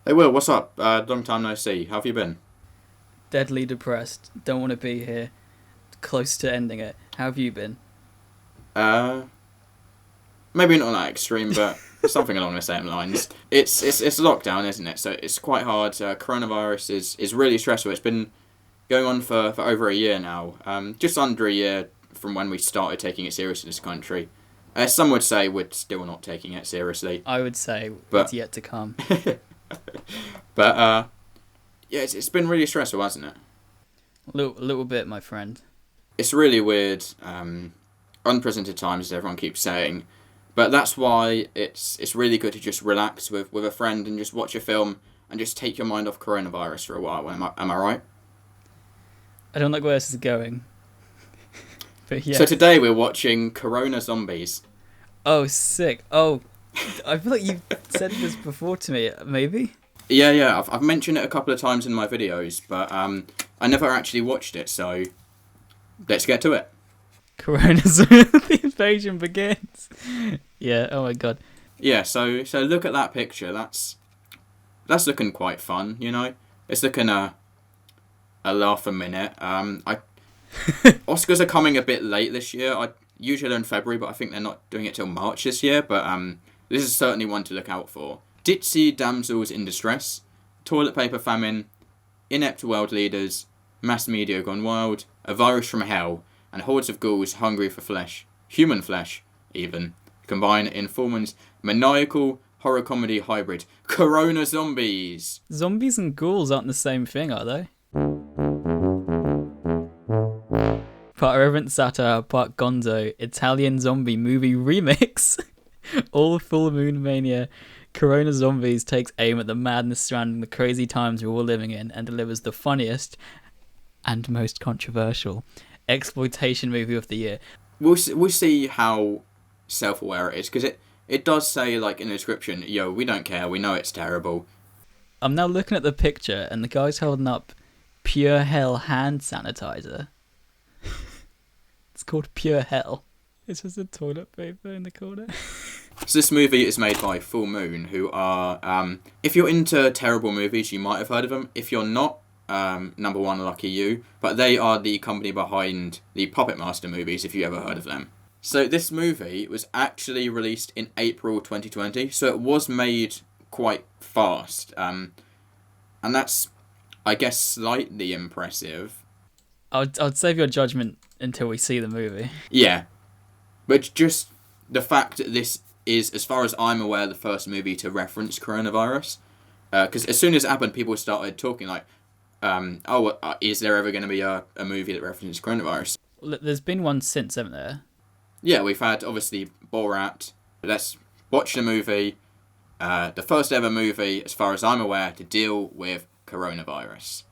Hey Will, what's up? Long time no see. How have you been? Deadly depressed. Don't want to be here. Close to ending it. How have you been? Uh, Maybe not that extreme, but something along the same lines. It's lockdown, isn't it? So it's quite hard. Coronavirus is really stressful. It's been going on for over a year now. Just under a year from when we started taking it seriously in this country. Some would say we're still not taking it seriously, I would say it's but yet to come. but yeah, it's been really stressful, hasn't it? Little bit, my friend. It's really weird, unprecedented times, as everyone keeps saying. But that's why it's really good to just relax with a friend and just watch a film and just take your mind off coronavirus for a while. Am I right? I don't like where this is going. But yeah. So today we're watching Corona Zombies. Oh, sick. Oh, I feel like you've said this before to me, maybe? Yeah. I've mentioned it a couple of times in my videos, but I never actually watched it. So let's get to it. Corona's the invasion begins. Yeah, oh my god. Yeah. So look at that picture. That's looking quite fun. You know, it's looking a laugh a minute. Oscars are coming a bit late this year. I usually in February, but I think they're not doing it till March this year. But this is certainly one to look out for. Ditzy damsels in distress, toilet paper famine, inept world leaders, mass media gone wild, a virus from hell, and hordes of ghouls hungry for flesh, human flesh, even, combine in Fullman's maniacal horror comedy hybrid, Corona Zombies. Zombies and ghouls aren't the same thing, are they? Part irreverent satire, part gonzo, Italian zombie movie remix. All full moon mania. Corona Zombies takes aim at the madness surrounding the crazy times we're all living in and delivers the funniest and most controversial exploitation movie of the year. We'll see how self-aware it is, because it does say, like, in the description, yo, we don't care, we know it's terrible. I'm now looking at the picture and the guy's holding up Pure Hell hand sanitizer. It's called Pure Hell. It's just a toilet paper in the corner. So this movie is made by Full Moon, who are, if you're into terrible movies, you might have heard of them. If you're not, number one, lucky you. But they are the company behind the Puppet Master movies, if you ever heard of them. So this movie was actually released in April 2020, so it was made quite fast. And that's, I guess, slightly impressive. I'd save your judgment until we see the movie. Yeah. But just the fact that this is, as far as I'm aware, the first movie to reference coronavirus. Because as soon as it happened, people started talking like, is there ever going to be a movie that references coronavirus? There's been one since, haven't there? Yeah, we've had, obviously, Borat. Let's watch the movie. The first ever movie, as far as I'm aware, to deal with coronavirus.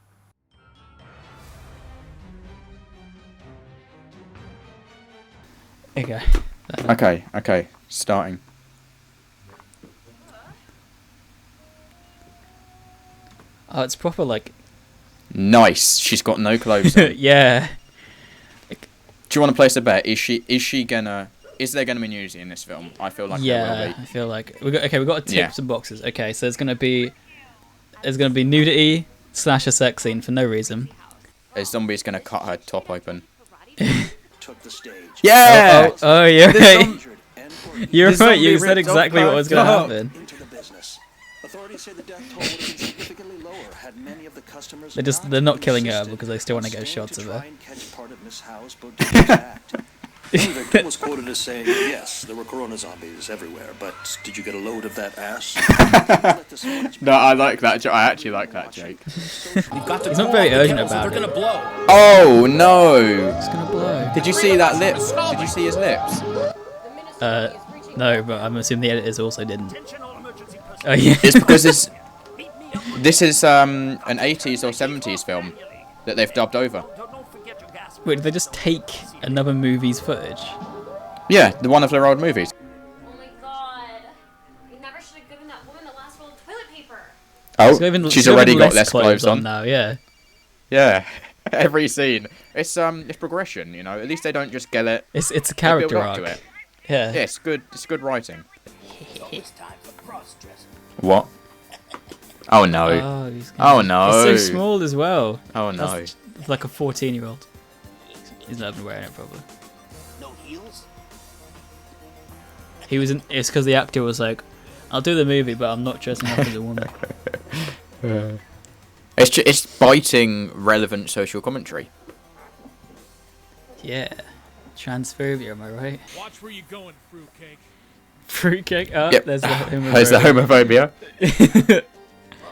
Okay, starting. Oh, it's proper, like... Nice. She's got no clothes on. Yeah. Do you want to place a bet? Is there gonna be nudity in this film? I feel like there will be. I feel like we've got to tick some boxes. Okay, so there's gonna be nudity / a sex scene for no reason. A zombie's gonna cut her top open. Took the stage. Yeah. Oh, you're right. You're The right. You zombie said ripped exactly off what her was gonna top. happen. Into the business. Authorities say the death toll would have been significantly lower had many of the customers They're not killing her insisted because they still want to on get staying shots to of try her. and catch part of Miss Howe's bodega's act. One victim was quoted as saying, "Yes, there were corona zombies everywhere, but did you get a load of that ass?" No, I like that. I actually like that joke. He's not very urgent about it. Oh no! It's gonna blow. Did you see that lips? Did you see his lips? No, but I'm assuming the editors also didn't. Oh yeah. It's because this is an 80s or 70s film that they've dubbed over. Wait, did they just take another movie's footage? Yeah, the one of their old movies. Oh my god. We never should have given that woman the last roll of toilet paper. Oh, she's already got less clothes on now, yeah. Yeah, every scene. It's progression, you know. At least they don't just get it. It's a They character build up arc. to it. Yeah. Yeah, it's good writing. What? Oh no. Oh no. He's so small as well. Oh no. That's like a 14-year-old. He's not even wearing it probably. No heels? It's because the actor was like, I'll do the movie, but I'm not dressing up as a woman. It's biting relevant social commentary. Yeah. Transphobia, am I right? Watch where you're going, fruitcake. Fruitcake? Oh, Yep. there's the homophobia. There's the homophobia.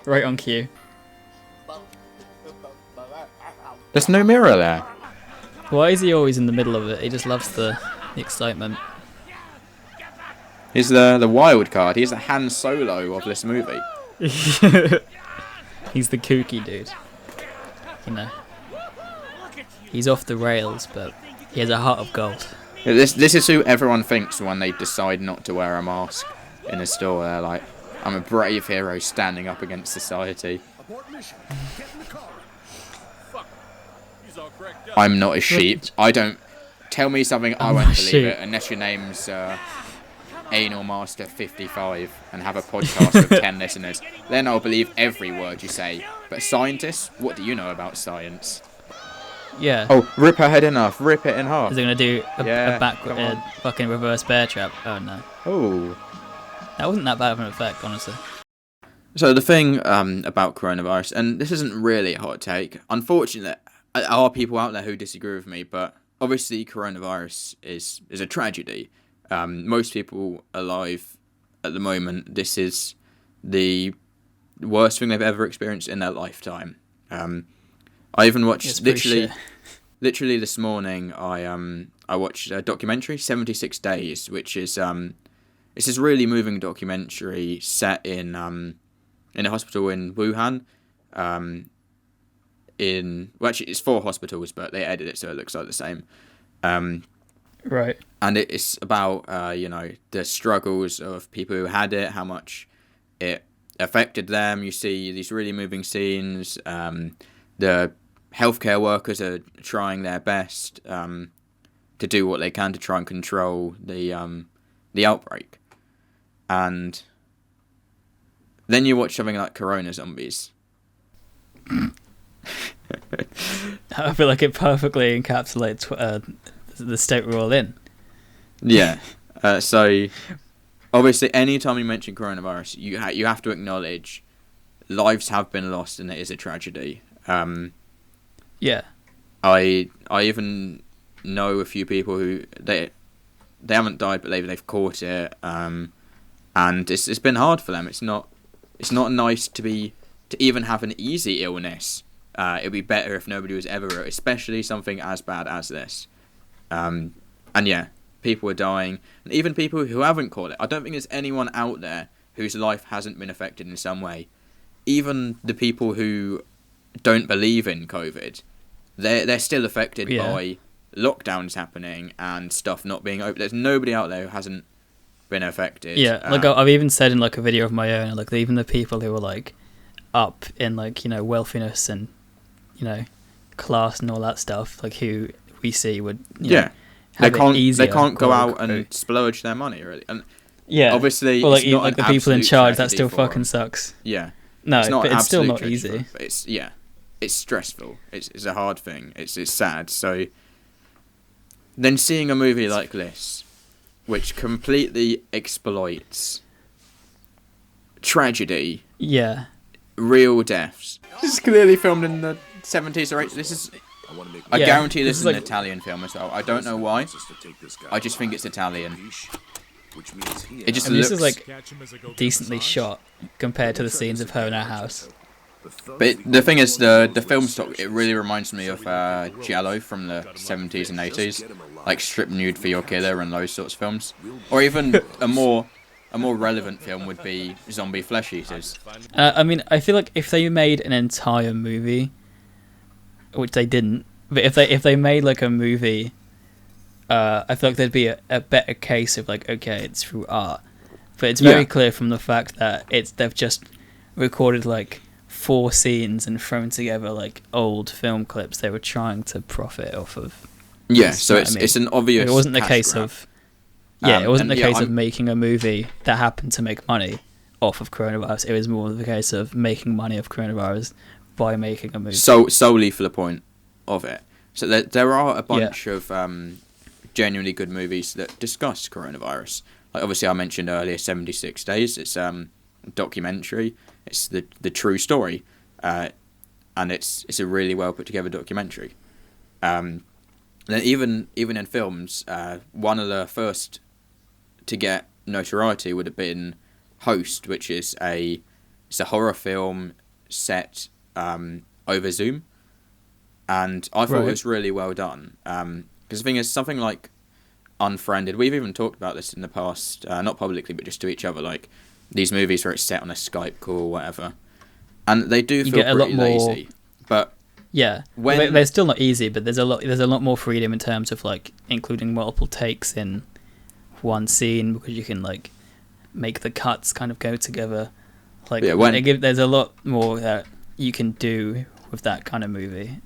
Right on cue. There's no mirror there. Why is he always in the middle of it? He just loves the excitement. He's the wild card. He's the Han Solo of this movie. He's the kooky dude. You know. He's off the rails, but he has a heart of gold. This is who everyone thinks when they decide not to wear a mask in a store. They're like, I'm a brave hero standing up against society. I'm not a sheep. I don't... Tell me something, I won't believe it, unless your name's Anal Master 55 and have a podcast with 10 listeners. Then I'll believe every word you say. But scientists? What do you know about science? Yeah. Oh, rip her head in half. Rip it in half. Is he going to do a come on. fucking reverse bear trap? Oh, no. Oh. That wasn't that bad of an effect, honestly. So the thing about coronavirus, and this isn't really a hot take, unfortunately, there are people out there who disagree with me, but obviously coronavirus is a tragedy. Most people alive at the moment, this is the worst thing they've ever experienced in their lifetime. I even watched literally this morning. I watched a documentary, 76 Days, which is it's this really moving documentary set in a hospital in Wuhan. Actually, it's 4 hospitals, but they edit it so it looks like the same. Right. And it's about the struggles of people who had it, how much it affected them. You see these really moving scenes. The healthcare workers are trying their best to do what they can to try and control the outbreak. And then you watch something like Corona Zombies. I feel like it perfectly encapsulates the state we're all in. Yeah. So, obviously, anytime you mention coronavirus, you have to acknowledge lives have been lost and it is a tragedy. Yeah. I even know a few people who they haven't died, but they've caught it, and it's been hard for them. It's not nice to even have an easy illness. It'd be better if nobody was ever ill, especially something as bad as this. And yeah, people are dying, and even people who haven't caught it. I don't think there's anyone out there whose life hasn't been affected in some way. Even the people who don't believe in COVID, they're still affected by lockdowns happening and stuff not being open. There's nobody out there who hasn't been affected. Yeah, like I've even said in like a video of my own, like even the people who are like up in like wealthiness and class and all that stuff, like who we see would have it easier. They can't go out and splurge their money really, and obviously, well, like, it's not like the people in charge, that still fucking them. sucks. Yeah, no, it's not but it's still not tragedy, easy. but it's stressful. It's a hard thing. It's sad. So then seeing a movie like this, which completely exploits tragedy, real deaths. This is clearly filmed in the 70s or 80s. This is. I guarantee this is an Italian film as well. I don't know why. I just think it's Italian. It just looks... This is like decently shot compared to the scenes of her in her house. But the thing is, the film stock, it really reminds me of Giallo from the 70s and 80s. Like Strip Nude for Your Killer and those sorts of films. Or even a more relevant film would be Zombie Flesh Eaters. I mean, I feel like if they made an entire movie, which they didn't, but if they made like a movie, I feel like there'd be a better case of like, okay, it's through art. But it's very clear from the fact that they've just recorded like 4 scenes and thrown together like old film clips they were trying to profit off of. Yeah, so it's an obvious. It wasn't the case grab. of. Yeah, it wasn't the case of making a movie that happened to make money off of coronavirus. It was more the case of making money off coronavirus by making a movie. Solely for the point of it. So there are a bunch of genuinely good movies that discuss coronavirus. Like obviously I mentioned earlier, 76 Days. It's a documentary. It's the true story, and it's a really well put together documentary. Then even in films, one of the first to get notoriety would have been Host, which is it's a horror film set over Zoom, and I thought it was really well done. Because the thing is, something like Unfriended, we've even talked about this in the past, not publicly but just to each other, like these movies where it's set on a Skype call or whatever, and they do feel pretty lazy. But yeah, they're still not easy, but there's a lot more freedom in terms of like including multiple takes in one scene, because you can like make the cuts kind of go together. Like there's a lot more that you can do with that kind of movie.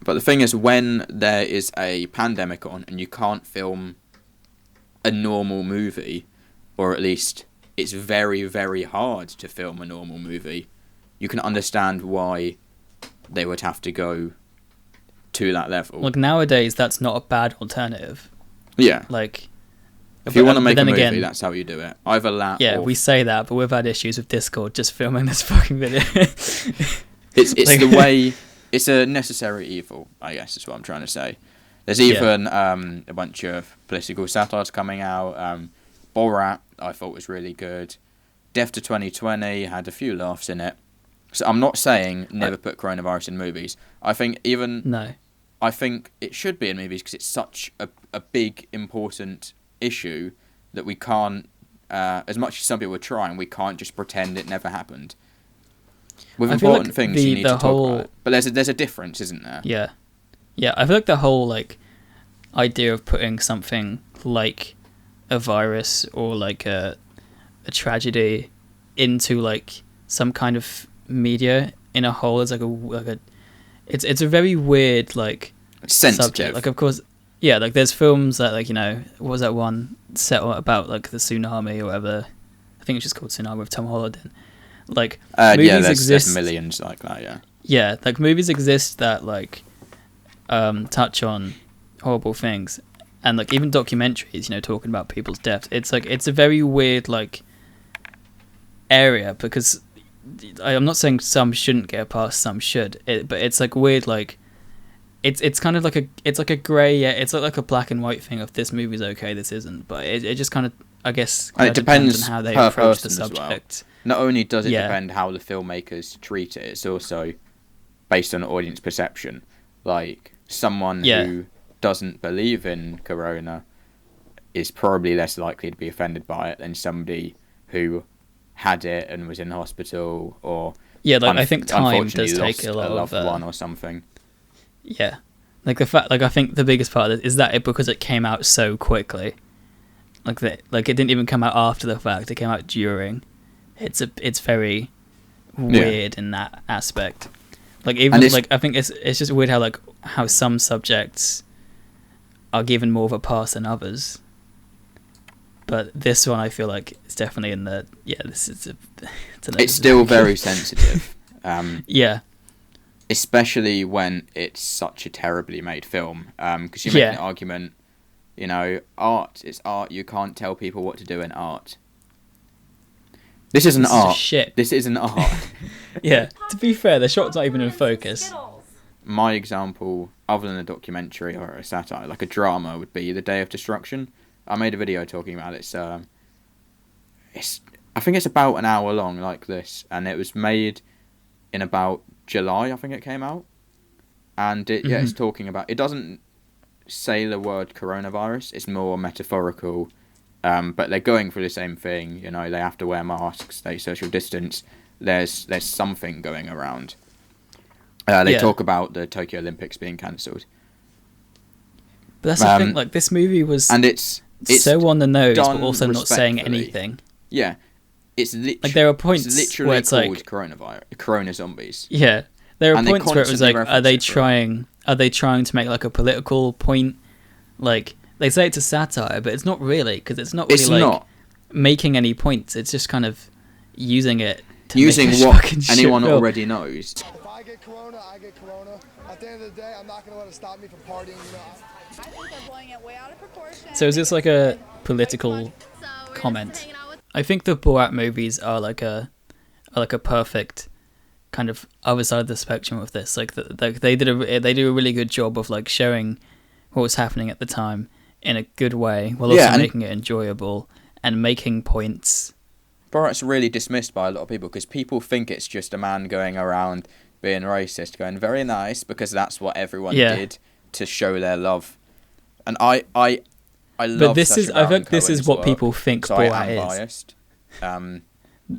But the thing is, when there is a pandemic on and you can't film a normal movie, or at least it's very, very hard to film a normal movie, you can understand why they would have to go to that level. Like nowadays, that's not a bad alternative. Yeah. Like, if you want to make a movie, that's how you do it. Either that. Yeah, we say that, but we've had issues with Discord just filming this fucking video. It's like, the way. It's a necessary evil, I guess, is what I'm trying to say. There's even a bunch of political satires coming out. Borat, I thought was really good. Death to 2020 had a few laughs in it. So I'm not saying never put coronavirus in movies. I think I think it should be in movies because it's such a big, important issue that we can't, as much as some people are trying, we can't just pretend it never happened. With important things, you need to talk about it. But there's a difference, isn't there? Yeah. Yeah, I feel like the whole like idea of putting something like a virus or like a tragedy into like some kind of media in a whole is like a it's a very weird like sensitive subject. Like of course, yeah, like there's films that like, you know, what was that one set about like the tsunami or whatever? I think it's just called Tsunami with Tom Holland. Like movies exist. There's millions like that. Yeah. Yeah, like movies exist that like touch on horrible things, and like even documentaries, you know, talking about people's deaths. It's like it's a very weird like area, because I'm not saying some shouldn't get a pass, some should. But it's like weird, like it's kind of like a grey. Yeah, it's like a black and white thing of this movie's okay, this isn't. But it just kind of, I guess, it depends on how they approach the subject. Well. Not only does it depend how the filmmakers treat it, it's also based on audience perception. Like someone who doesn't believe in corona is probably less likely to be offended by it than somebody who had it and was in hospital, or I think time does take a lot of loved one or something. Yeah, like the fact, like I think the biggest part of it is that because it came out so quickly, like it didn't even come out after the fact; it came out during. It's very weird in that aspect. Like even like I think it's just weird how some subjects are given more of a pass than others. But this one, I feel like it's definitely in the this is it's still very sensitive. Yeah. Especially when it's such a terribly made film. Because you make an argument, you know, art is art. You can't tell people what to do in art. This isn't art. Shit. This isn't art. Yeah. To be fair, the shot's not even in focus. My example, other than a documentary or a satire, like a drama, would be The Day of Destruction. I made a video talking about it. It's I think it's about an hour long, like this, and it was made in about July. I think it came out, and it's talking about. It doesn't say the word coronavirus. It's more metaphorical. But they're going for the same thing, you know. They have to wear masks, they social distance. There's something going around. They talk about the Tokyo Olympics being cancelled. But that's the thing. Like this movie was, and it's so on the nose, but also not saying anything. Yeah, it's like there are points literally where it's called like Corona Zombies. Yeah, there are points where it was like, are they trying to make like a political point, like. They say it's a satire, but it's not really, because it's not really making any points. It's just kind of, using it to Using make a what fucking shit anyone film. already knows. If I get corona, I get corona. At the end of the day, I'm not gonna let it stop me from partying. You know, I think they're blowing it way out of proportion. So is this like a political comment? I think the Borat movies are like a perfect kind of other side of the spectrum of this. Like they do a really good job of like showing what was happening at the time in a good way, while also making it enjoyable and making points. Borat's really dismissed by a lot of people because people think it's just a man going around being racist, going very nice because that's what everyone did to show their love. And I love. But this is, Sacha I Baron think this is Cohen's what work, people think so Borat I am is. biased.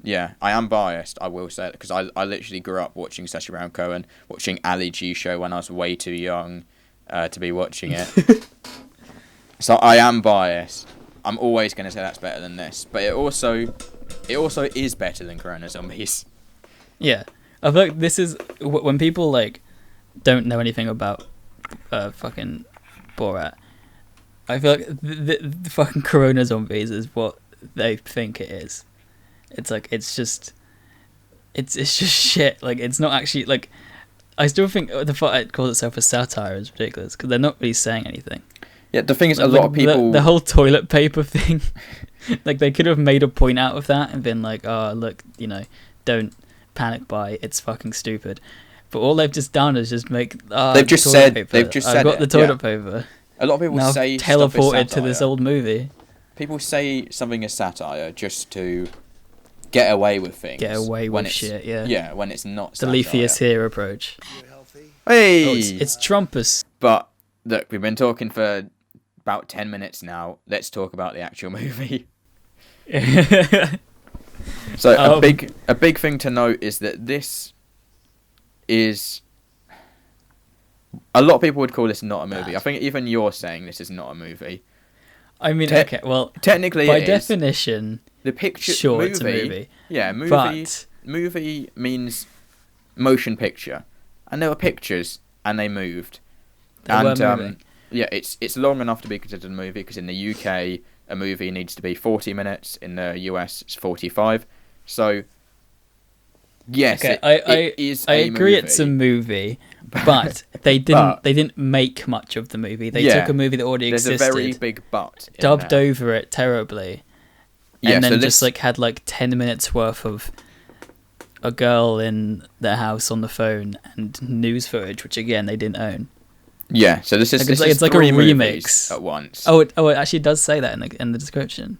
Yeah, I am biased. I will say it because I literally grew up watching Sacha Baron Cohen, watching Ali G show when I was way too young to be watching it. So I am biased. I'm always going to say that's better than this, but it also is better than Corona Zombies. Yeah, I feel like this is when people like don't know anything about fucking Borat. I feel like the fucking Corona Zombies is what they think it is. It's like it's just shit. Like it's not actually like. I still think the fact it calls itself a satire is ridiculous because they're not really saying anything. Yeah, the thing is, Like, a lot of people. The whole toilet paper thing, like they could have made a point out of that and been like, "Oh, look, don't panic buy. It's fucking stupid." But all they've just done is just make. They've just said. They've just said. I've got the toilet paper. A lot of people Now say teleported to this old movie. People say something is satire just to get away with things. Get away when with it's, shit, yeah. Yeah, when it's not The satire. leafy is here approach. Hey! Oh, it's Trumpus. But, look, we've been talking for about 10 minutes now. Let's talk about the actual movie. So, a big thing to note is that this is... A lot of people would call this not a movie. I think even you're saying this is not a movie. I mean, okay, well, technically by it is. definition, The picture, sure, movie, it's a movie. Yeah, movie. But movie means motion picture, and there were pictures, and they moved. They were moving. Yeah, it's long enough to be considered a movie because in the UK a movie needs to be 40 minutes. In the US it's 45. So yes, okay, it is. I a agree, movie. it's a movie, but they didn't make much of the movie. They took a movie that already existed. There's a very big but. Dubbed over it terribly. Yeah, and then so just like had like 10 minutes worth of a girl in their house on the phone and news footage, which again they didn't own. Yeah, so this is it's like a remix at once. Oh, it actually does say that in the description.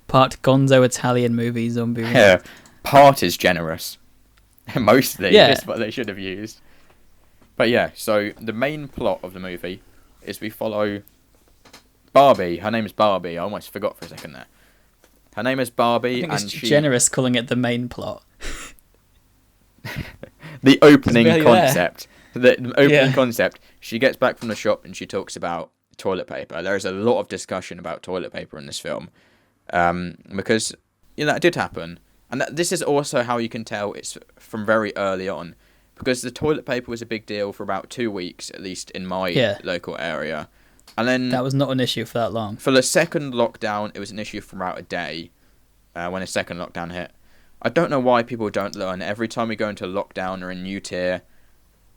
Part Gonzo Italian movie zombie. Yeah, part is generous. Mostly, Yeah. That's what they should have used. But yeah, so the main plot of the movie is we follow Barbie. Her name is Barbie. I almost forgot for a second there. Her name is Barbie, I think and it's she... generous calling it the main plot. The opening barely concept. The opening Yeah. concept. She gets back from the shop and she talks about toilet paper. There is a lot of discussion about toilet paper in this film. Because, that did happen. And this is also how you can tell it's from very early on. Because the toilet paper was a big deal for about 2 weeks, at least in my local area. And then... That was not an issue for that long. For the second lockdown, it was an issue for about a day. When the second lockdown hit. I don't know why people don't learn. Every time we go into lockdown or a new tier,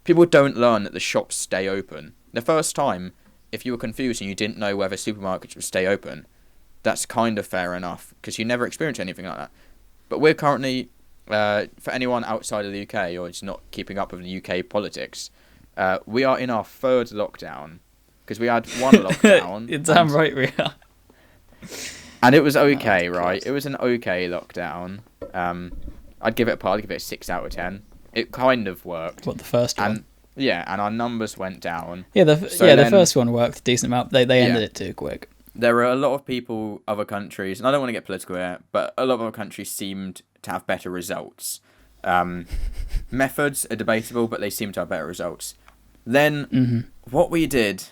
people don't learn that the shops stay open. The first time, if you were confused and you didn't know whether supermarkets would stay open, that's kind of fair enough, because you never experienced anything like that. But we're currently, for anyone outside of the UK or just not keeping up with the UK politics, we are in our third lockdown, because we had one lockdown. It's damn right we are. And it was okay, right? It was an okay lockdown. I'd give it a 6 out of 10. It kind of worked. What, the first one? And yeah, and our numbers went down. Yeah, the first one worked a decent amount. They ended it too quick. There were a lot of people, other countries, and I don't want to get political here, but a lot of other countries seemed to have better results. Methods are debatable, but they seem to have better results. Then, what we did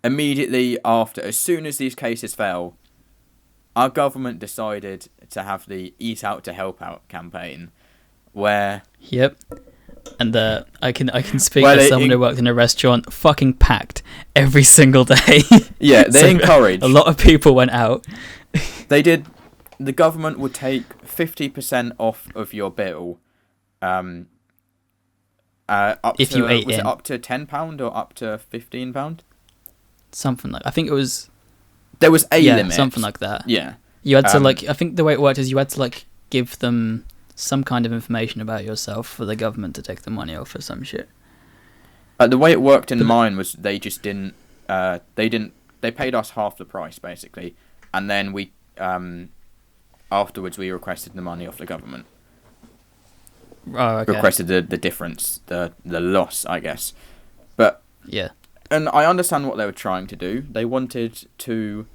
immediately after, as soon as these cases fell, our government decided to have the Eat Out to Help Out campaign, where... Yep. And I can speak as someone who worked in a restaurant, fucking packed every single day. Yeah, they encouraged. A lot of people went out. They did the government would take 50% off of your bill, up If to, you ate was in. it up to £10 or up to £15? Something like, I think it was, There was a limit. something like that. Yeah. You had to like, I think the way it worked is you had to like give them some kind of information about yourself for the government to take the money off or some shit. The way it worked in mine was they just didn't. They paid us half the price basically, and then we afterwards we requested the money off the government. Oh, okay. Requested the difference, the loss, I guess. But Yeah. and I understand what they were trying to do. They wanted to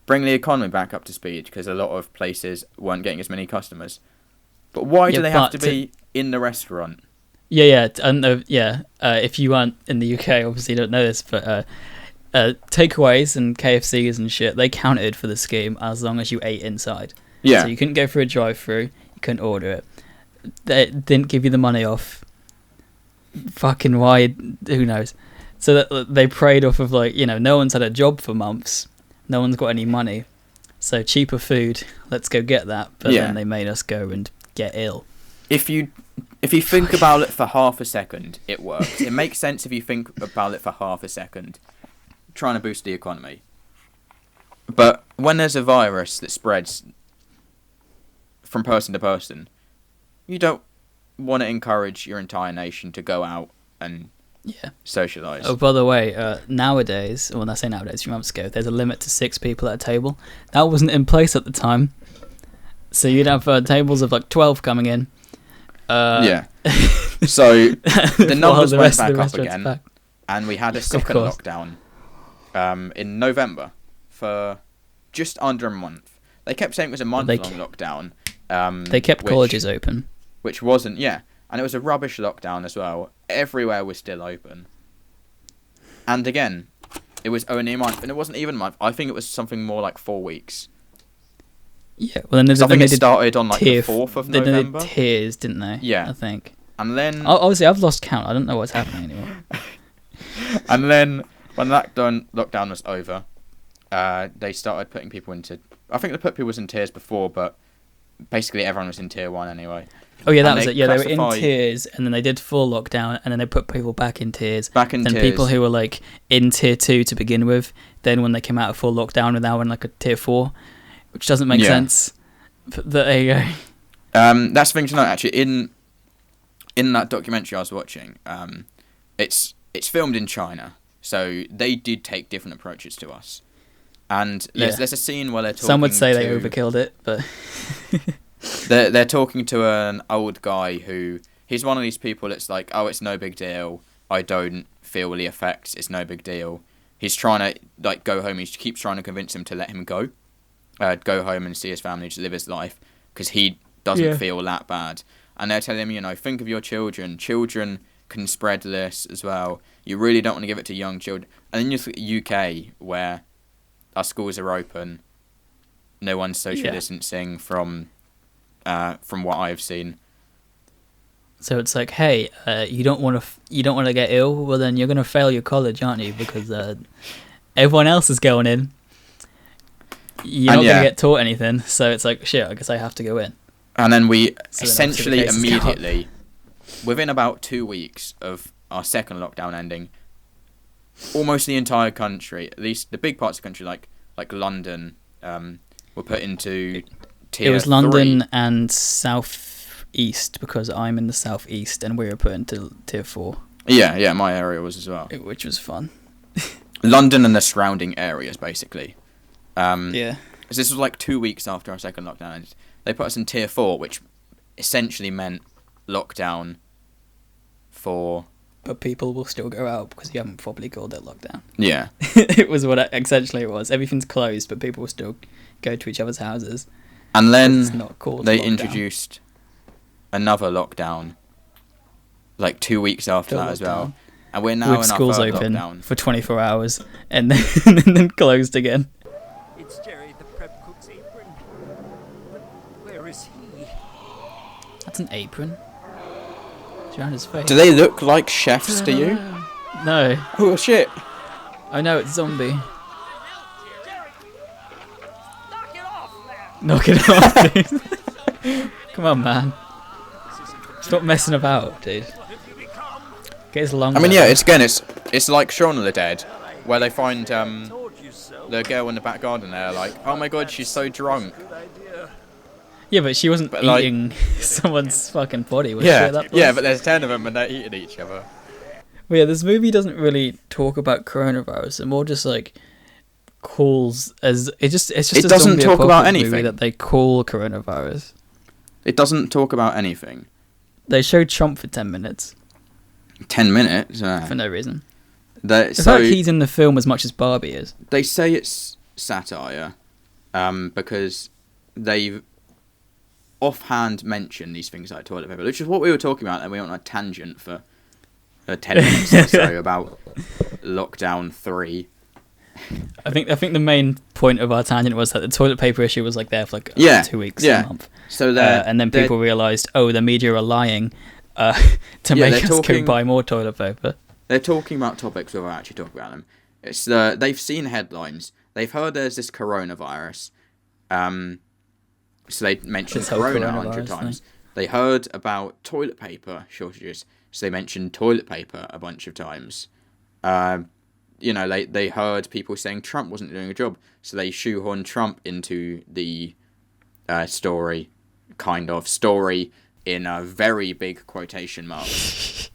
bring the economy back up to speed because a lot of places weren't getting as many customers. But why do they have to be in the restaurant? Yeah. If you aren't in the UK, obviously you don't know this, but takeaways and KFCs and shit, they counted for the scheme as long as you ate inside. Yeah. So you couldn't go through a drive-through, you couldn't order it. They didn't give you the money off. Fucking why? Who knows? So that they preyed off of like, no one's had a job for months, no one's got any money, so cheaper food. Let's go get that. But then they made us go and get ill. If you think about it for half a second, it works. It makes sense if you think about it for half a second. Trying to boost the economy. But when there's a virus that spreads from person to person, you don't want to encourage your entire nation to go out and socialise. Oh, by the way, nowadays, well, I say nowadays, a few months ago, there's a limit to 6 people at a table. That wasn't in place at the time. So you'd have tables of like 12 coming in. So the numbers went back up restaurants again, back. and we had a second lockdown in November for just under a month. They kept saying it was a month-long lockdown. They kept colleges open. Which wasn't, and it was a rubbish lockdown as well. Everywhere was still open. And again, it was only a month, and it wasn't even a month. I think it was something more like 4 weeks. Yeah, well then I think it started on like the 4th of November. They did tiers, didn't they? Yeah. I think. And then... Obviously, I've lost count. I don't know what's happening anymore. And then, when that lockdown was over, they started putting people into... I think they put people in tiers before, but basically everyone was in tier 1 anyway. Oh yeah, that was it. Yeah, they were in tiers, and then they did full lockdown, and then they put people back in tiers. Then people who were like in tier 2 to begin with, then when they came out of full lockdown, were now in like a tier 4, which doesn't make sense. But there you go. That's the thing to note, actually. In that documentary I was watching, it's filmed in China, so they did take different approaches to us. And there's a scene where they're talking. Some would say they overkilled it, but they're talking to an old guy who he's one of these people that's like, oh, it's no big deal. I don't feel the effects. It's no big deal. He's trying to like go home. He keeps trying to convince him to let him go home and see his family, just live his life, because he doesn't feel that bad. And they're telling him, think of your children. Children can spread this as well. You really don't want to give it to young children. And then you UK, where our schools are open, no one's social distancing from what I've seen. So it's like, hey, you don't want to get ill. Well, then you're gonna fail your college, aren't you? Because everyone else is going in. You're not gonna get taught anything. So it's like, shit. I guess I have to go in. And then we essentially immediately, within about 2 weeks of our second lockdown ending, almost the entire country, at least the big parts of the country, like London, were put into tier 3. It was London and South East, because I'm in the South East, and we were put into tier 4. Yeah, my area was as well. Which was fun. London and the surrounding areas, basically. Yeah. So this was like 2 weeks after our second lockdown ended. They put us in tier 4, which essentially meant lockdown for... But people will still go out because you haven't properly called it lockdown. Yeah. It was what essentially it was. Everything's closed, but people will still go to each other's houses. And then it's not called they lockdown. Introduced another lockdown, like 2 weeks after that as well. And we're now with in our schools third open lockdown. for 24 hours and then closed again. It's Jerry, the prep cook's apron. But where is he? That's an apron. It's around his face. Do they look like chefs to you? No. Oh shit! I know it's zombie. Knock it off, dude. Come on, man. Stop messing about, dude. Get his long. I mean, yeah, it's like Shaun of the Dead, where they find the girl in the back garden. They're like, oh my god, she's so drunk. Yeah, but she wasn't But, eating someone's fucking body, was she? Yeah, At that point? yeah, but there's 10 of them and they're eating each other. Well, yeah, this movie doesn't really talk about coronavirus. It more just like calls as it's just It a doesn't zombie talk about apocalypse movie anything. that they call coronavirus. It doesn't talk about anything. They show Trump for 10 minutes 10 minutes. for no reason. It's It's like he's in the film as much as Barbie is. They say it's satire, because they've offhand mentioned these things like toilet paper, which is what we were talking about, and we went on a tangent for 10 minutes or so about lockdown 3. I think the main point of our tangent was that the toilet paper issue was like there for like 2 weeks, yeah. a month. So And then people realised, oh, the media are lying to make us go buy more toilet paper. They're talking about topics without actually talking about them. It's they've seen headlines. They've heard there's this coronavirus. So they mentioned This whole corona coronavirus 100 times. They heard about toilet paper shortages. So they mentioned toilet paper a bunch of times. They heard people saying Trump wasn't doing a job. So they shoehorned Trump into the story in a very big quotation marks.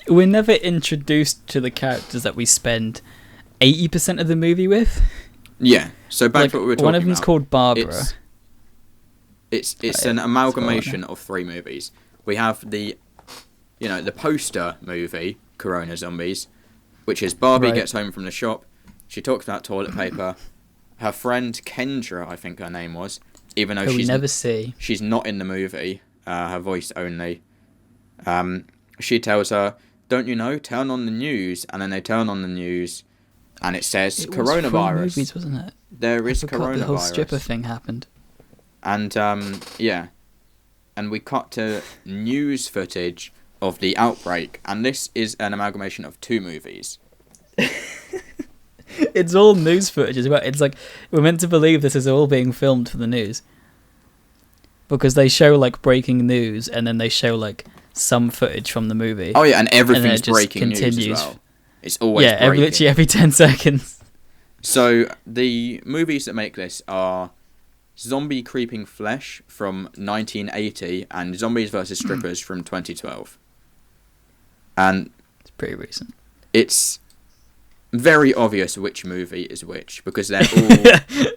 We're never introduced to the characters that we spend 80% of the movie with. Yeah. So back to what we were talking about. One of them's called Barbara. It's an amalgamation of 3 movies. We have the poster movie, Corona Zombies, which is Barbie gets home from the shop. She talks about toilet paper. Her friend Kendra, I think her name was, even though we never see. She's not in the movie. Her voice only. She tells her, "Don't you know? Turn on the news." And then they turn on the news, and it says coronavirus. Was 3 movies, wasn't it? There is coronavirus. The whole stripper thing happened. And and we cut to news footage of the outbreak, and this is an amalgamation of 2 movies. It's all news footage as well. It's like we're meant to believe this is all being filmed for the news, because they show like breaking news and then they show like some footage from the movie. Oh yeah, and everything's and then breaking news as well. It's always literally every 10 seconds. So the movies that make this are Zombie Creeping Flesh from 1980 and Zombies vs. Strippers from 2012. And it's pretty recent. It's very obvious which movie is which, because they're all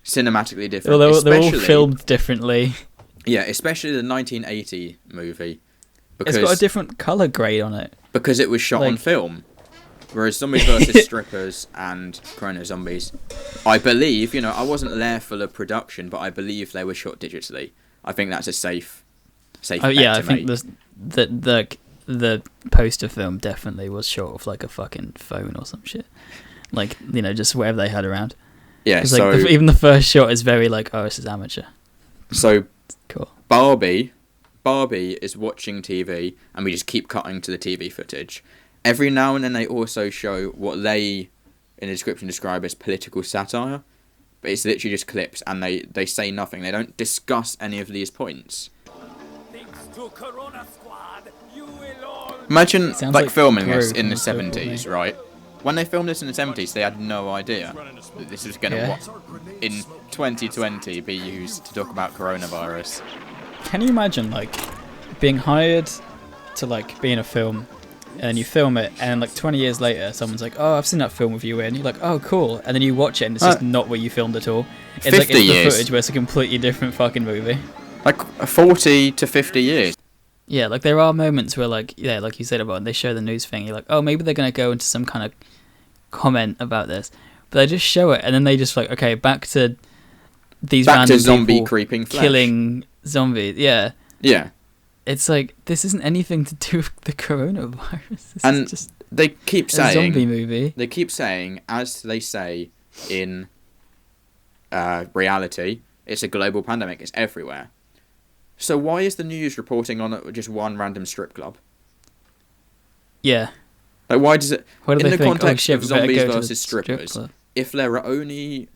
cinematically different. Well, they're all filmed differently. Yeah, especially the 1980 movie. Because it's got a different colour grade on it. Because it was shot on film. Whereas Zombies vs. Strippers and Corona Zombies, I believe, I wasn't there for the production, but I believe they were shot digitally. I think that's a safe bet to think the poster film definitely was shot off like a fucking phone or some shit. Like, just whatever they had around. Yeah, so... even the first shot is very like, oh, this is amateur. So, cool. Barbie is watching TV, and we just keep cutting to the TV footage. Every now and then they also show what they, in the description, describe as political satire. But it's literally just clips, and they say nothing. They don't discuss any of these points. Imagine filming this in the 70s, right? When they filmed this in the 70s, they had no idea that this was going to, in 2020, be used to talk about coronavirus. Can you imagine, being hired to, be in a film, and you film it, and 20 years later, someone's like, "Oh, I've seen that film with you in." You're like, "Oh, cool," and then you watch it, and it's just not what you filmed at all. It's 50 it's years. The footage where it's a completely different fucking movie. 40 to 50 years. Yeah, there are moments where, like you said about, they show the news thing. You're like, "Oh, maybe they're gonna go into some kind of comment about this," but they just show it, and then they just okay, back to these random zombie people creeping flesh. killing zombies. Yeah. Yeah. It's this isn't anything to do with the coronavirus. This is just they keep saying a zombie movie. They keep saying, as they say in reality, it's a global pandemic. It's everywhere. So why is the news reporting on just one random strip club? Yeah. Why does it? What do in they the think? context of We better zombies go to versus the strip strippers, club. if there are only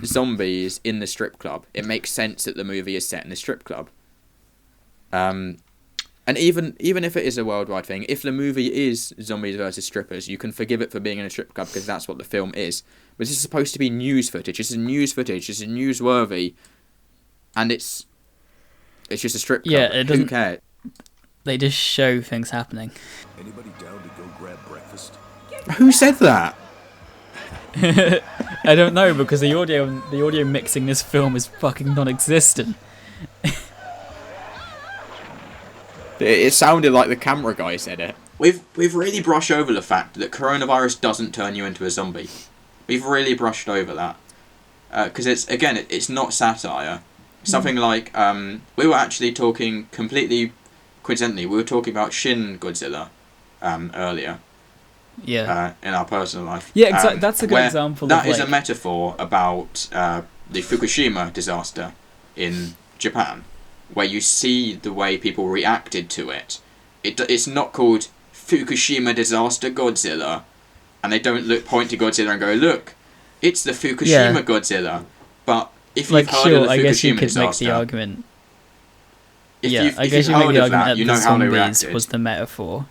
zombies in the strip club, it makes sense that the movie is set in the strip club. And even if it is a worldwide thing, if the movie is zombies versus strippers, you can forgive it for being in a strip club because that's what the film is. But this is supposed to be news footage. This is news footage. This is newsworthy, and it's just a strip club. Yeah, it doesn't. Who cares? They just show things happening. Anybody down to go grab breakfast? Who said that? I don't know, because the audio mixing this film is fucking non-existent. It sounded like the camera guy said it. We've really brushed over the fact that coronavirus doesn't turn you into a zombie. We've really brushed over that. Because it's not satire. Something like, we were actually talking completely coincidentally, we were talking about Shin Godzilla earlier. Yeah. In our personal life. Yeah, exactly. That's a good example. That is a metaphor about the Fukushima disaster in Japan, where you see the way people reacted to it. It's not called Fukushima disaster Godzilla, and they don't point to Godzilla and go, look, it's the Fukushima Godzilla. But if you've heard of the I guess you Fukushima could disaster, make the argument. if I guess you you've make heard the of argument that, you know the how they zombies reacted. was the metaphor,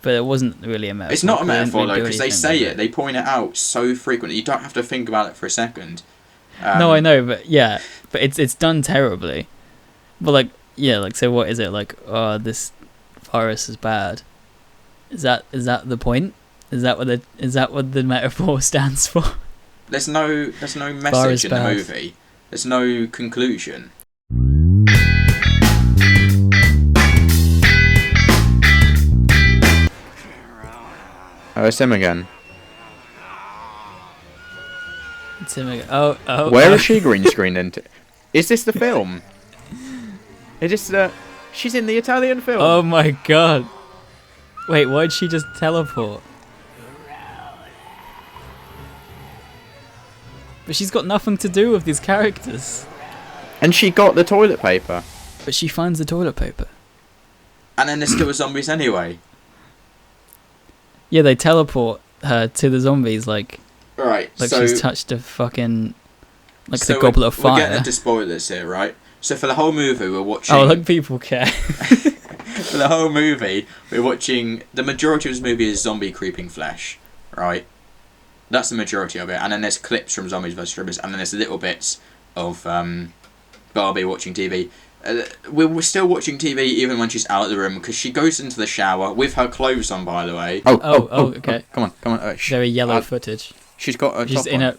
but it wasn't really a metaphor. It's not a They didn't metaphor really though, do because they anything say with it. They point it out so frequently. You don't have to think about it for a second. No, I know, but it's done terribly. But so what is it like? Oh, this virus is bad. Is that the point? Is that what the metaphor stands for? There's no message in the movie. There's no conclusion. Oh, it's him again. It's him again. Oh. Where is she green screened into? Is this the film? Is this she's in the Italian film? Oh my god. Wait, why'd she just teleport? But she's got nothing to do with these characters. And she got the toilet paper. But she finds the toilet paper. And then there's still zombies anyway. Yeah, they teleport her to the zombies like so she's touched a fucking the goblet of fire. We're getting into spoilers here, right? So for the whole movie we're watching... Oh, look, people care. For the whole movie we're watching... The majority of this movie is zombie creeping flesh, right? That's the majority of it. And then there's clips from Zombies vs. Strippers, and then there's little bits of Barbie watching TV. We're still watching TV even when she's out of the room, because she goes into the shower with her clothes on, by the way. Oh, okay. Come on. Very yellow footage. She's got her She's top in on. a...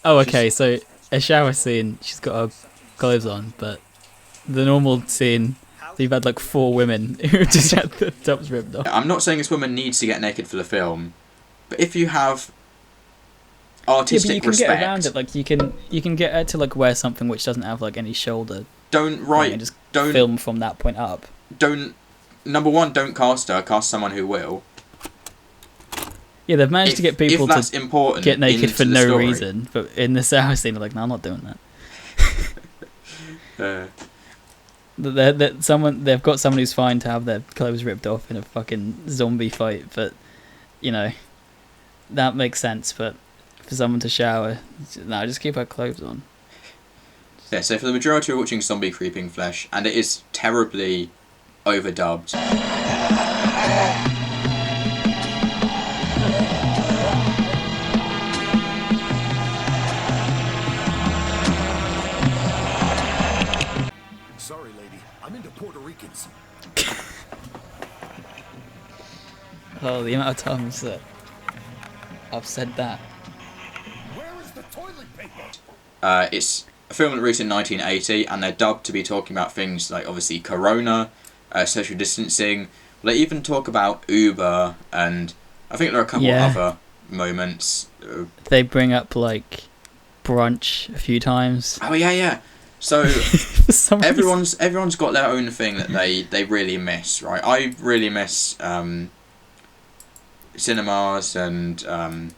Oh, okay, so a shower scene, she's got her clothes on, but the normal scene, you've had 4 women who just had the tops ripped off. I'm not saying this woman needs to get naked for the film, but if you have artistic but you can respect, get around it. You can get her to wear something which doesn't have any shoulder. Don't film from that point up. Number one, don't cast her. Cast someone who will. Yeah, they've managed to get people to get naked for no reason, but in the shower scene, they're like, no, I'm not doing that. They've got someone who's fine to have their clothes ripped off in a fucking zombie fight, but that makes sense. But for someone to shower, no, just keep her clothes on. Yeah, so for the majority we're watching zombie creeping flesh, and it is terribly overdubbed. Sorry, lady. I'm into Puerto Ricans. Oh, the amount of times that I've said that. Where is the toilet paper? It's a film that released in 1980, and they're dubbed to be talking about things like, obviously, Corona, social distancing. They even talk about Uber, and I think there are a couple of other moments. They bring up, brunch a few times. Oh, yeah. So, everyone's got their own thing that they really miss, right? I really miss cinemas and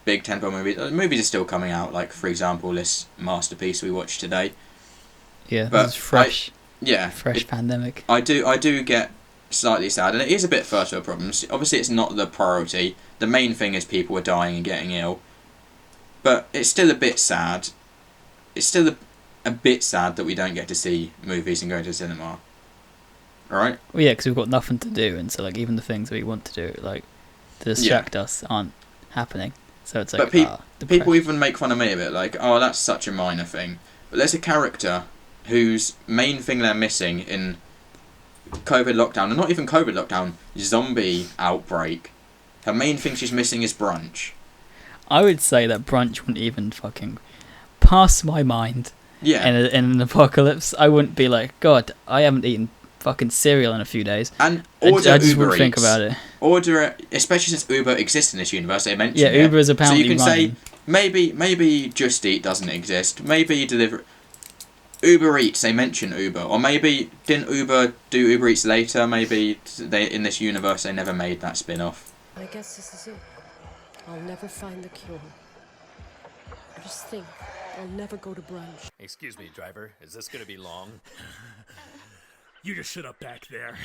big tentpole movies. Movies are still coming out, for example, this masterpiece we watched today. Yeah, but it's fresh. Fresh pandemic. I do get slightly sad, and it is a bit first world problems. Obviously, it's not the priority. The main thing is people are dying and getting ill. But it's still a bit sad. It's still a bit sad that we don't get to see movies and go to cinema. Alright? Well, yeah, because we've got nothing to do, and so like even the things we want to do, like to distract us, aren't happening. So it's like, but people even make fun of me a bit, like, oh, that's such a minor thing. But there's a character whose main thing they're missing in COVID lockdown, and not even COVID lockdown, zombie outbreak. Her main thing she's missing is brunch. I would say that brunch wouldn't even fucking pass my mind. Yeah. In an apocalypse, I wouldn't be like, God, I haven't eaten fucking cereal in a few days. And order I just Uber wouldn't Eats. think about it. Order it, especially since Uber exists in this universe. They mentioned Yeah, it. Uber is apparently so you can running. say maybe Just Eat doesn't exist. Maybe deliver Uber Eats. They mention Uber, or maybe didn't Uber do Uber Eats later? Maybe they in this universe they never made that spin-off. I guess this is it. I'll never find the cure. I just think I'll never go to brunch. Excuse me, driver. Is this gonna be long? You just shut up back there.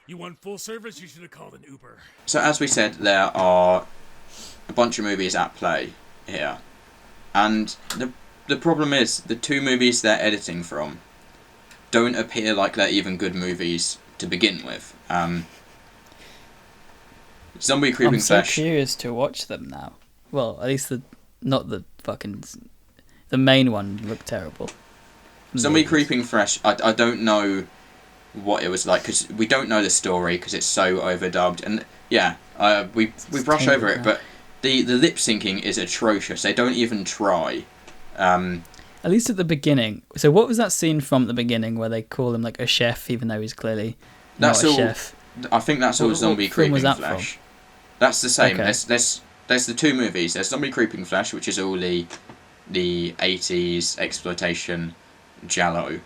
You want full service, you should have called an Uber. So as we said, there are a bunch of movies at play here. And the problem is, the two movies they're editing from don't appear like they're even good movies to begin with. Zombie Creeping Flesh... I'm so curious to watch them now. Well, at least the main one looked terrible. Zombie Creeping Flesh, I don't know what it was like, because we don't know the story, because it's so overdubbed. And yeah, we brush over it, but the lip syncing is atrocious. They don't even try. At least at the beginning. So what was that scene from the beginning where they call him like a chef, even though he's clearly not a chef? I think that's all Zombie Creeping Flesh. That's the same. Okay. There's the two movies. There's Zombie Creeping Flesh, which is all the 80s exploitation giallo,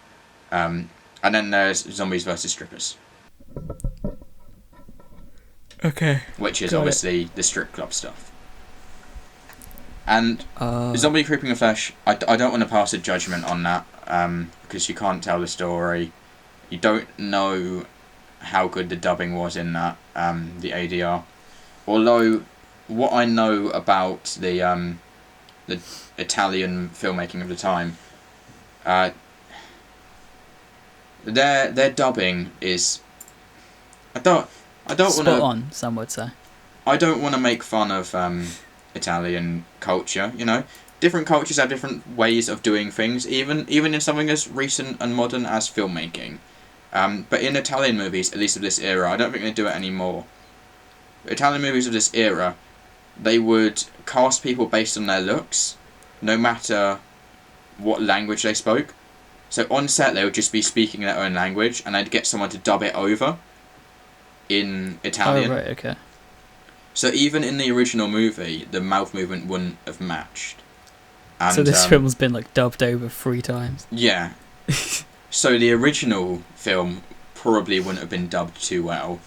and then there's Zombies vs Strippers. Okay. Which is obviously the strip club stuff. And Zombie Creeping Flesh, I don't want to pass a judgment on that, because you can't tell the story. You don't know how good the dubbing was in that, the ADR. Although, what I know about the Italian filmmaking of the time, their dubbing is... I don't want to... Spot on, some would say. I don't want to make fun of Italian culture, you know. Different cultures have different ways of doing things, even in something as recent and modern as filmmaking. But in Italian movies, at least of this era, I don't think they do it anymore. Italian movies of this era, they would cast people based on their looks, no matter what language they spoke. So on set, they would just be speaking their own language, and they'd get someone to dub it over in Italian. Oh, right, okay. So even in the original movie, the mouth movement wouldn't have matched. And, so this film's been like dubbed over 3 times. Yeah. So the original film probably wouldn't have been dubbed too well,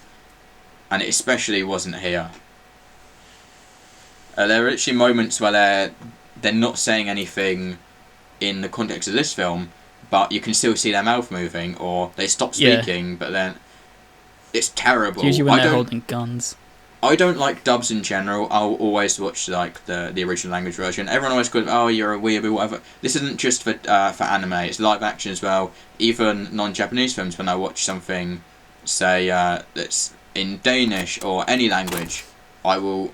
and it especially wasn't here. There are actually moments where they're not saying anything in the context of this film, but you can still see their mouth moving, or they stop speaking, but then it's terrible. Usually when they're holding guns. I don't like dubs in general. I'll always watch like the original language version. Everyone always goes, "Oh, you're a weeaboo," whatever. This isn't just for anime. It's live action as well. Even non-Japanese films, when I watch something, say that's in Danish or any language, I will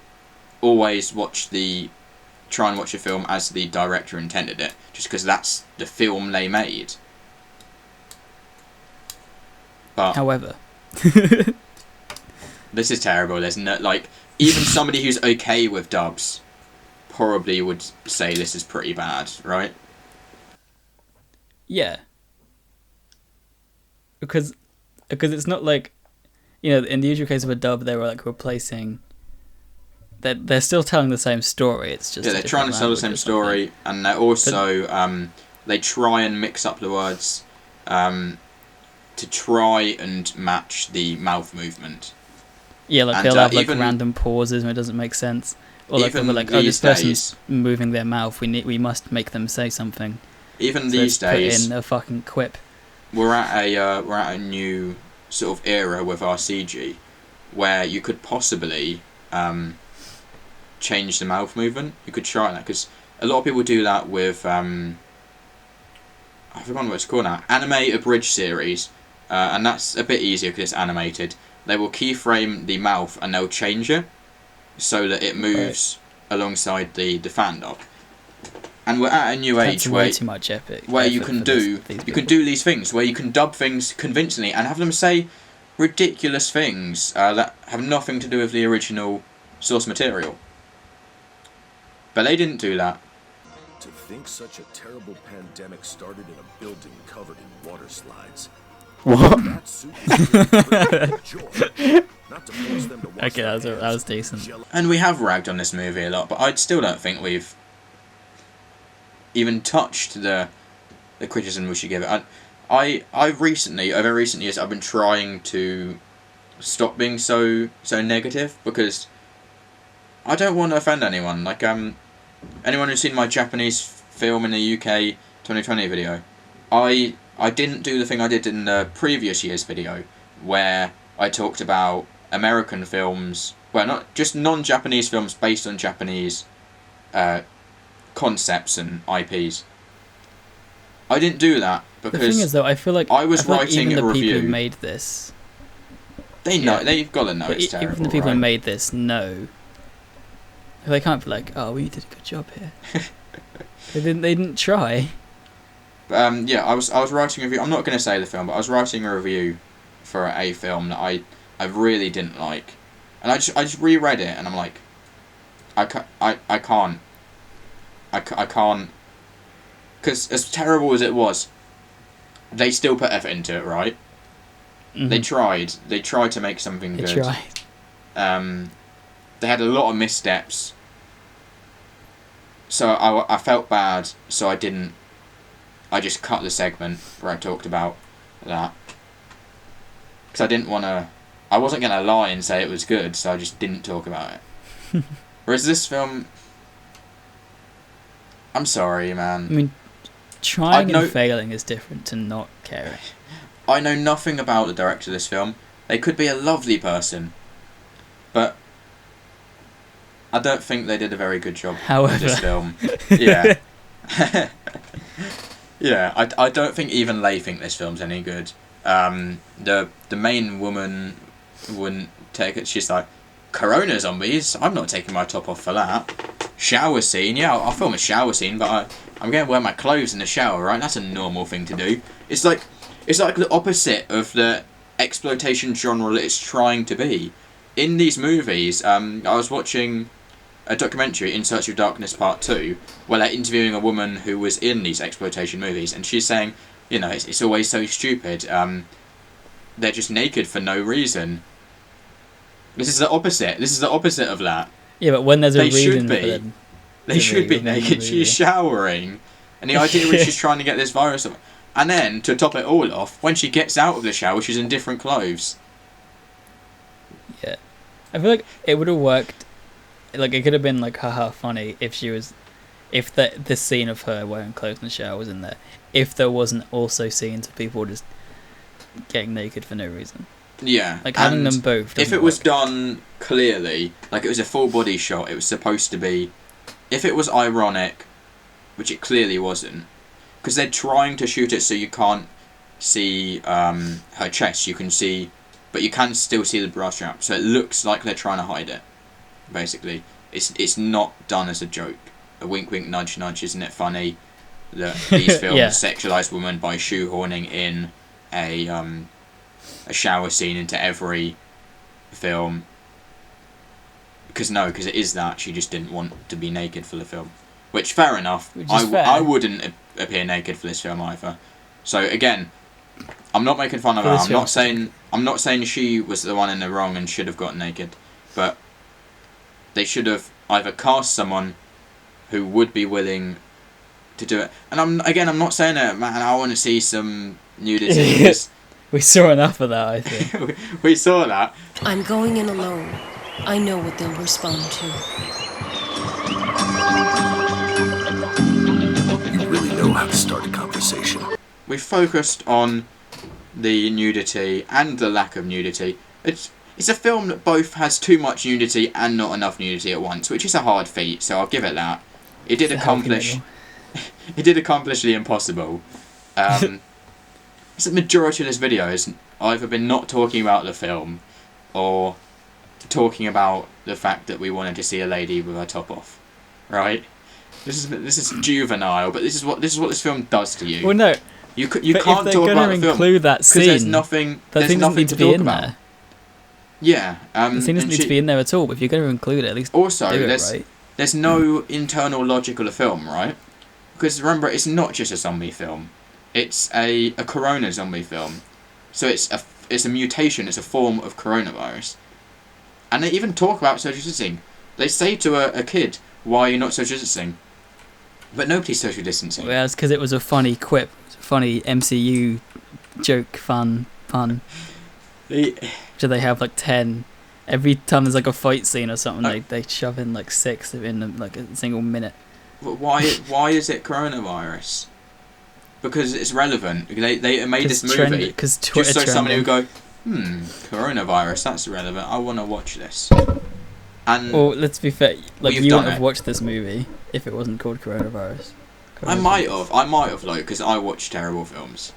always try and watch a film as the director intended it, just because that's the film they made. But however, this is terrible. There's no, like, even somebody who's okay with dubs probably would say this is pretty bad, right? Yeah. Because it's not like, you know, in the usual case of a dub, they were like replacing. They're still telling the same story. It's just they're trying to tell the same story, and they're also they try and mix up the words to try and match the mouth movement. Yeah, like they'll have like random pauses when it doesn't make sense, or like they'll be like, "Oh, this person's moving their mouth. We must make them say something." Even these days, put in a fucking quip. We're at a new sort of era with our CG, where you could possibly change the mouth movement. You could try that, because a lot of people do that with I've forgotten what it's called now. Anime abridged series, and that's a bit easier because it's animated. They will keyframe the mouth and they'll change it so that it moves alongside the fan dog. And we're at a new age where too much epic where you can do these things, where you can dub things convincingly and have them say ridiculous things that have nothing to do with the original source material. But they didn't do that. To think such a terrible pandemic started in a building covered in water slides. What? That suit is really joy. Not to force them to wash Okay, that was decent. And we have ragged on this movie a lot, but I still don't think we've even touched the criticism we should give it. Over recent years, I've been trying to stop being so negative, because I don't want to offend anyone. Like anyone who's seen my Japanese film in the UK 2020 video, I didn't do the thing I did in the previous year's video, where I talked about American films, well, not just non-Japanese films based on Japanese concepts and IPs. I didn't do that because the thing is, though, I feel like I was writing even a the review. people who made this, they know, they've got to know it's terrible. Even the people who made this know. They can't be like, "Oh, we did a good job here." They didn't try. Yeah, I was writing a review. I'm not going to say the film, but I was writing a review for a film that I really didn't like, and I just reread it, and I'm like, I can't, because as terrible as it was, they still put effort into it, right? Mm-hmm. They tried to make something good. They tried. They had a lot of missteps, so I felt bad, so I just cut the segment where I talked about that, because I wasn't going to lie and say it was good, so I just didn't talk about it. Whereas this film, I'm sorry, man. I mean, trying and failing is different to not caring. I know nothing about the director of this film. They could be a lovely person, but I don't think they did a very good job with this film. Yeah. Yeah, I don't think even they think this film's any good. The main woman wouldn't take it. She's like, Corona zombies? I'm not taking my top off for that. Shower scene? Yeah, I'll film a shower scene, but I'm going to wear my clothes in the shower, right? That's a normal thing to do. It's like the opposite of the exploitation genre that it's trying to be. In these movies, I was watching a documentary, In Search of Darkness Part 2, where they're interviewing a woman who was in these exploitation movies, and she's saying, you know, it's always so stupid. They're just naked for no reason. This is the opposite. This is the opposite of that. Yeah, but when there's a reason for them, they should be naked. She's showering, and the idea is she's trying to get this virus off. And then, to top it all off, when she gets out of the shower, she's in different clothes. Yeah. I feel like it would have worked. Like, it could have been, like, haha, funny if the scene of her wearing clothes in the shower was in there. If there wasn't also scenes of people just getting naked for no reason. Yeah. Like, having them both. If it was done clearly, like it was a full body shot, it was supposed to be. If it was ironic, which it clearly wasn't, because they're trying to shoot it so you can't see her chest, you can see, but you can still see the bra strap, so it looks like they're trying to hide it. Basically, it's not done as a joke. A wink, wink, nudge, nudge. Isn't it funny that these films sexualize women by shoehorning in a shower scene into every film? Because it is that she just didn't want to be naked for the film, which fair enough. I wouldn't appear naked for this film either. So again, I'm not making fun of her. I'm not saying she was the one in the wrong and should have gotten naked, but they should have either cast someone who would be willing to do it. And I'm not saying that, man, I want to see some nudity. We saw enough of that, I think. we saw that. I'm going in alone. I know what they'll respond to. You really know how to start a conversation. We focused on the nudity and the lack of nudity. it's a film that both has too much nudity and not enough nudity at once, which is a hard feat. So I'll give it that. It did accomplish. It did accomplish the impossible. The majority of this video has either been not talking about the film, or talking about the fact that we wanted to see a lady with her top off, right? This is juvenile, but this is what this film does to you. Well, no, you can't talk about the film include that scene. There's nothing. There's nothing to talk about. There. Yeah, the scene doesn't need to be in there at all. But if you're going to include it, at least also do it right. There's no internal logic of the film, right? Because remember, it's not just a zombie film. It's a corona zombie film. So it's a mutation, it's a form of coronavirus. And they even talk about social distancing. They say to a kid, why are you not social distancing? But nobody's social distancing. Well, it's because it was a funny quip, funny MCU joke, fun. So they have like 10. Every time there's like a fight scene or something, they shove in like 6 in like a single minute. But why is it coronavirus? Because it's relevant. They made this movie just so somebody would go, coronavirus, that's relevant. I want to watch this. And well, let's be fair. Like you wouldn't have watched this movie if it wasn't called Coronavirus. I might have, though, because I watch terrible films.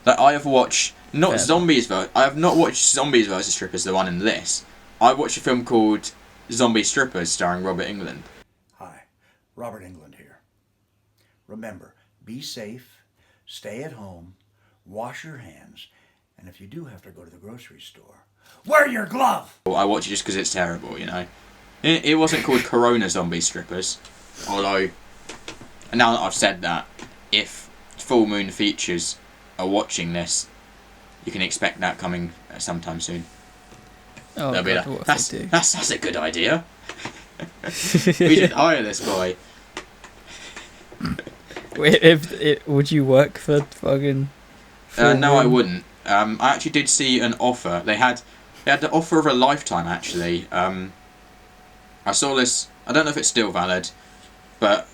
Like I have watched I have not watched Zombies vs Strippers, the one in this. I watched a film called Zombie Strippers, starring Robert Englund. Hi, Robert Englund here. Remember, be safe, stay at home, wash your hands, and if you do have to go to the grocery store, wear your glove! I watch it just because it's terrible, you know. It wasn't called Corona Zombie Strippers, although, now that I've said that, if Full Moon Features are watching this, you can expect that coming sometime soon. Oh, they'll be God, like, that's a good idea. We should hire this boy. Wait, would you work for fucking? No, I wouldn't. I actually did see an offer. They had the offer of a lifetime. Actually, I saw this. I don't know if it's still valid, but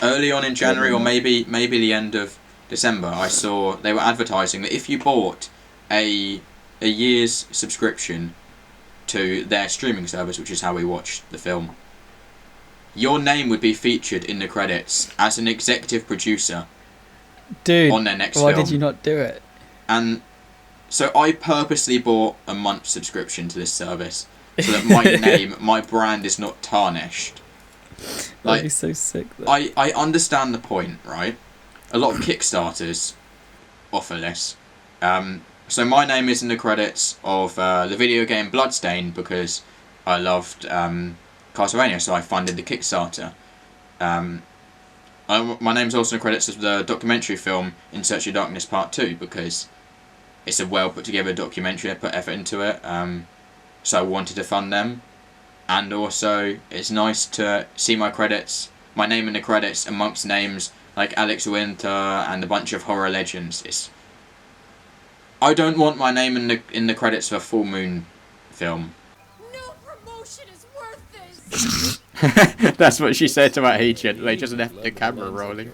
early on in January or maybe the end of December, I saw they were advertising that if you bought a year's subscription to their streaming service, which is how we watched the film, your name would be featured in the credits as an executive producer. Dude, on their next why film. Did you not do it? And so I purposely bought a month subscription to this service so that my name, my brand is not tarnished. That'd be so sick, though. I understand the point, right? A lot of Kickstarters offer this. So my name is in the credits of the video game Bloodstained because I loved Castlevania, so I funded the Kickstarter. My name's also in the credits of the documentary film In Search of Darkness Part 2 because it's a well put together documentary. I put effort into it, so I wanted to fund them. And also, it's nice to see my name in the credits amongst names like Alex Winter and a bunch of horror legends. I don't want my name in the credits of a Full Moon film. No promotion is worth this. That's what she said to my agent. They just left the camera rolling.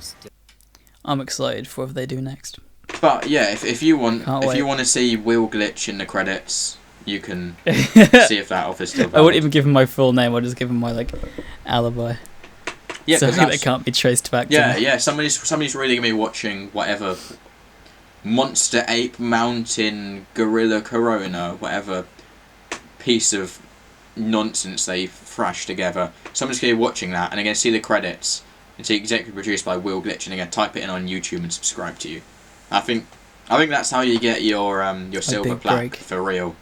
I'm excited for what they do next. But yeah, if you want to see Will Glitch in the credits, you can see if that offer's still valid. I wouldn't even give him my full name. I'll just give him my alibi. Yeah, so they can't be traced back. Yeah, to me. yeah. Somebody's really gonna be watching whatever Monster Ape Mountain Gorilla Corona, whatever piece of nonsense they thrashed together. Someone's gonna be watching that, and they're gonna see the credits and see executive produced by Will Glitch, and they're gonna type it in on YouTube and subscribe to you. I think that's how you get your silver plaque for real.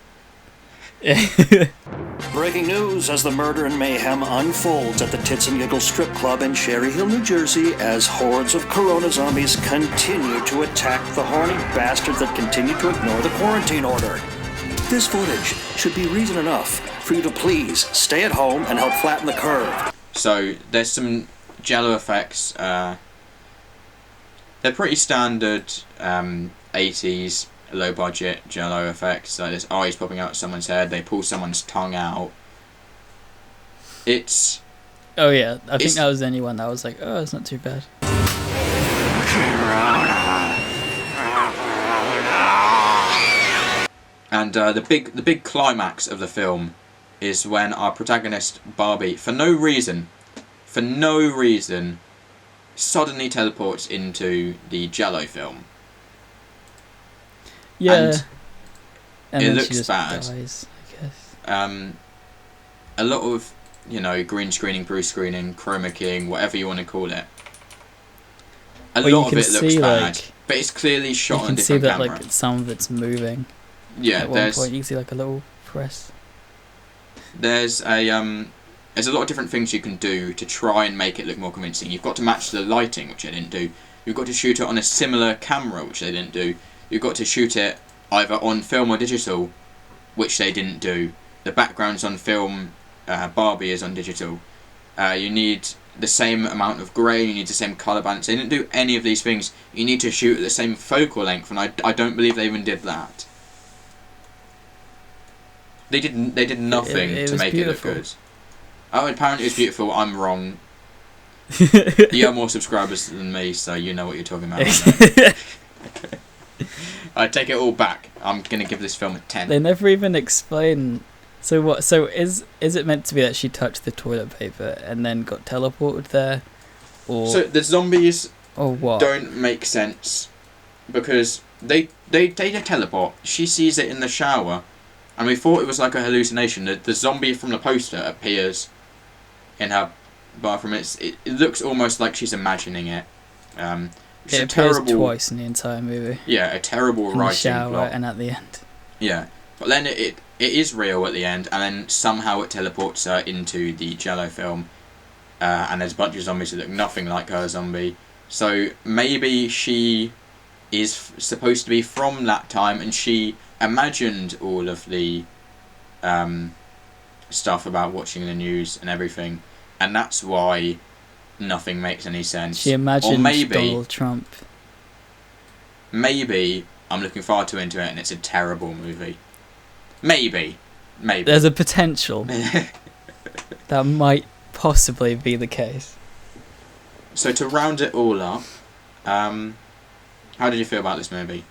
Breaking news as the murder and mayhem unfolds at the Tits and Giggles strip club in Cherry Hill, New Jersey, as hordes of corona zombies continue to attack the horny bastards that continue to ignore the quarantine order. This footage should be reason enough for you to please stay at home and help flatten the curve. So there's some jello effects. They're pretty standard 80s low budget jello effects. Like there's eyes popping out of someone's head, they pull someone's tongue out. It's... Oh yeah, I think that was anyone that was like, oh, it's not too bad. And the big climax of the film is when our protagonist Barbie, for no reason, suddenly teleports into the Jello film. Yeah. And it then looks she just bad. Dies, I guess. A lot of, green screening, blue screening, chroma keying, whatever you want to call it. A lot of it looks bad, but it's clearly shot on a different camera. You can see that some of it's moving. Yeah, at one point you can see a little press. There's a lot of different things you can do to try and make it look more convincing. You've got to match the lighting, which they didn't do. You've got to shoot it on a similar camera, which they didn't do. You've got to shoot it either on film or digital, which they didn't do. The background's on film, Barbie is on digital. You need the same amount of grey, you need the same colour balance. They didn't do any of these things. You need to shoot at the same focal length, and I don't believe they even did that. They did nothing to make beautiful. It look good. Oh, apparently it's beautiful. I'm wrong. You have more subscribers than me, so you know what you're talking about. I take it all back. I'm gonna give this film a 10. They never even explain. So what? So is it meant to be that she touched the toilet paper and then got teleported there, or so the zombies or what? Don't make sense because they teleport. She sees it in the shower, and we thought it was like a hallucination. The zombie from the poster appears in her bathroom. It looks almost like she's imagining it. It appears twice in the entire movie. Yeah, a terrible in writing the shower plot. And at the end. Yeah, but then it is real at the end, and then somehow it teleports her into the Jello film, and there's a bunch of zombies that look nothing like her zombie. So maybe she is supposed to be from that time, and she imagined all of the stuff about watching the news and everything, and that's why nothing makes any sense. She imagined maybe, Donald Trump. Maybe I'm looking far too into it and it's a terrible movie. Maybe. There's a potential that might possibly be the case. So to round it all up, how did you feel about this movie?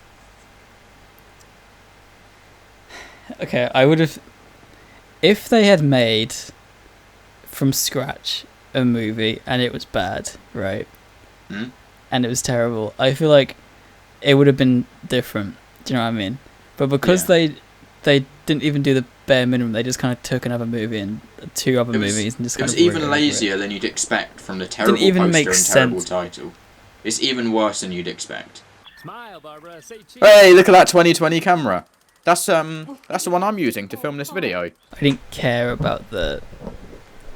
Okay, I would have... If they had made from scratch a movie and it was bad, right? And it was terrible, I feel like it would have been different. Do you know what I mean? But because they didn't even do the bare minimum, they just kind of took another movie and two other movies and just kind of... It was even lazier than you'd expect from the terrible poster and terrible title. It's even worse than you'd expect. Smile, Barbara. Say cheese. Hey, look at that 2020 camera. That's the one I'm using to film this video. I didn't care about the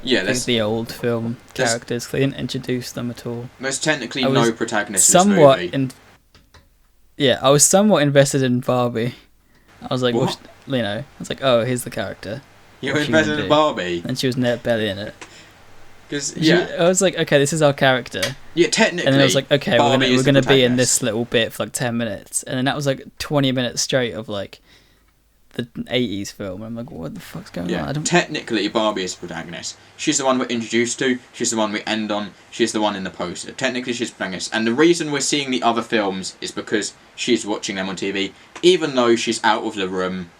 the old film characters. They didn't introduce them at all. There's technically no protagonist in this movie. I was somewhat invested in Barbie. I was like, what? I was like, oh, here's the character. You were invested in Barbie? And she was barely in it. I was like, okay, this is our character. Yeah, technically. And then I was like, okay, Barbie we're gonna be in this little bit for like 10 minutes, and then that was like 20 minutes straight of like the 80s film. And I'm like, what the fuck's going on? Technically, Barbie is the protagonist. She's the one we're introduced to. She's the one we end on. She's the one in the poster. Technically, she's the protagonist. And the reason we're seeing the other films is because she's watching them on TV, even though she's out of the room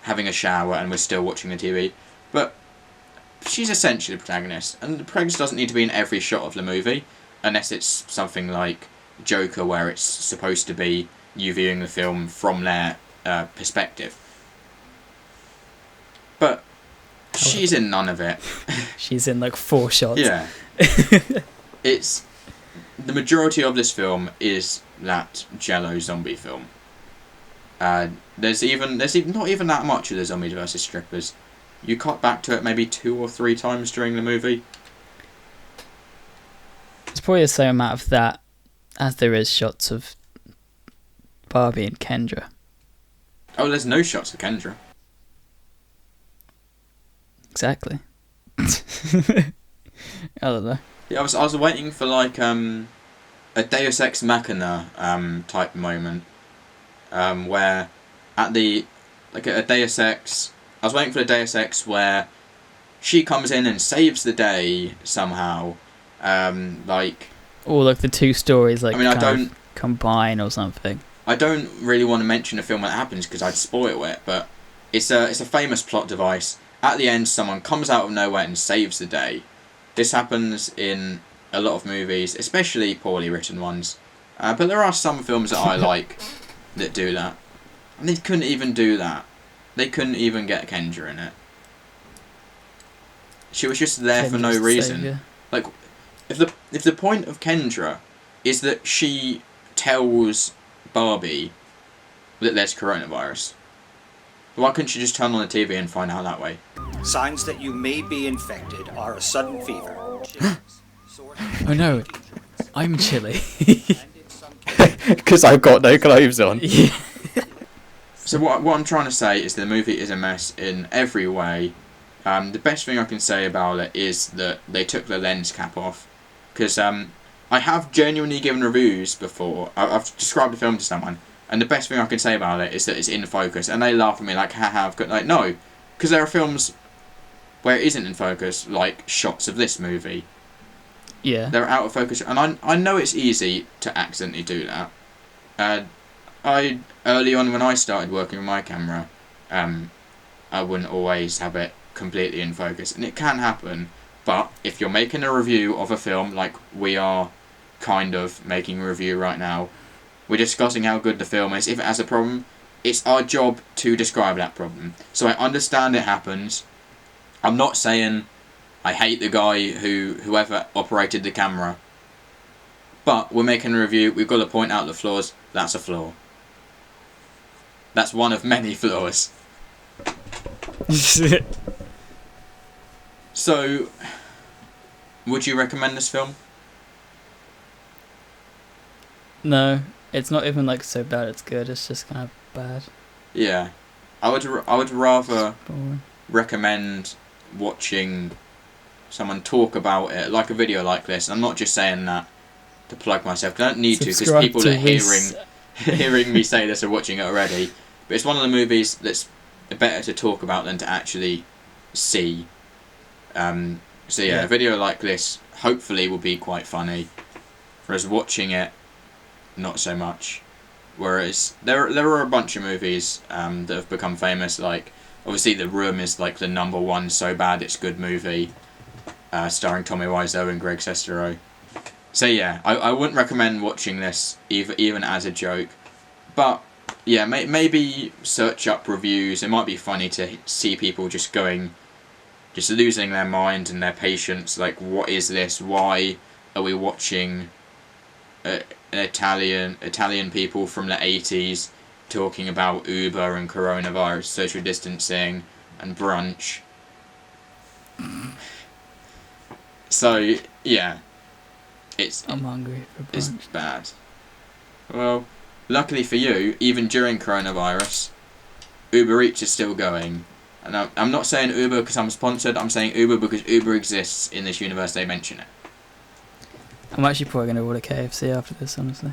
having a shower and we're still watching the TV. But she's essentially the protagonist, and the protagonist doesn't need to be in every shot of the movie, unless it's something like Joker, where it's supposed to be you viewing the film from their perspective. But she's in none of it. She's in like 4 shots. Yeah. It's the majority of this film is that Jello zombie film. There's not even that much of the zombies versus strippers. You cut back to it maybe 2 or 3 times during the movie. It's probably the same amount of that as there is shots of Barbie and Kendra. Oh, there's no shots of Kendra. Exactly. I don't know. Yeah, I was waiting for like a Deus Ex Machina type moment, where at a Deus Ex, I was waiting for the Deus Ex where she comes in and saves the day somehow, or like the 2 stories like combine or something. I don't really want to mention a film when it happens because I'd spoil it, but it's a famous plot device. At the end, someone comes out of nowhere and saves the day. This happens in a lot of movies, especially poorly written ones. But there are some films that I like that do that. And they couldn't even do that. They couldn't even get Kendra in it. She was just there for no reason. Savior. Like, if the point of Kendra is that she tells Barbie that there's coronavirus, why couldn't she just turn on the TV and find out that way? Signs that you may be infected are a sudden fever. Oh no, I'm chilly. Because I've got no clothes on. So what I'm trying to say is the movie is a mess in every way. The best thing I can say about it is that they took the lens cap off. Because I have genuinely given reviews before. I've described the film to someone. And the best thing I can say about it is that it's in focus. And they laugh at me like, haha, I've got... Like, no. Because there are films where it isn't in focus, like shots of this movie. Yeah. They're out of focus. And I know it's easy to accidentally do that. Early on when I started working with my camera, I wouldn't always have it completely in focus. And it can happen. But if you're making a review of a film, like we are kind of making a review right now, we're discussing how good the film is. If it has a problem, it's our job to describe that problem. So I understand it happens. I'm not saying I hate the guy whoever operated the camera. But we're making a review, we've got to point out the flaws. That's a flaw. That's one of many flaws. So, would you recommend this film? No, it's not even like so bad it's good, it's just kind of bad. Yeah. I would rather recommend watching someone talk about it, like a video like this. I'm not just saying that to plug myself. I don't need to, because people are hearing me say this are watching it already. But it's one of the movies that's better to talk about than to actually see. So yeah, a video like this hopefully will be quite funny. Whereas watching it, not so much. Whereas there are a bunch of movies that have become famous. Like obviously, The Room is like the #1 so bad it's good movie, starring Tommy Wiseau and Greg Sestero. So yeah, I wouldn't recommend watching this even as a joke, but yeah, maybe search up reviews. It might be funny to see people just losing their mind and their patience. Like, what is this? Why are we watching Italian people from the 80s talking about Uber and coronavirus, social distancing, and brunch? So yeah, I'm hungry for brunch. It's bad. Well, luckily for you, even during coronavirus, Uber Eats is still going. And I'm not saying Uber because I'm sponsored, I'm saying Uber because Uber exists in this universe, they mention it. I'm actually probably going to order KFC after this, honestly.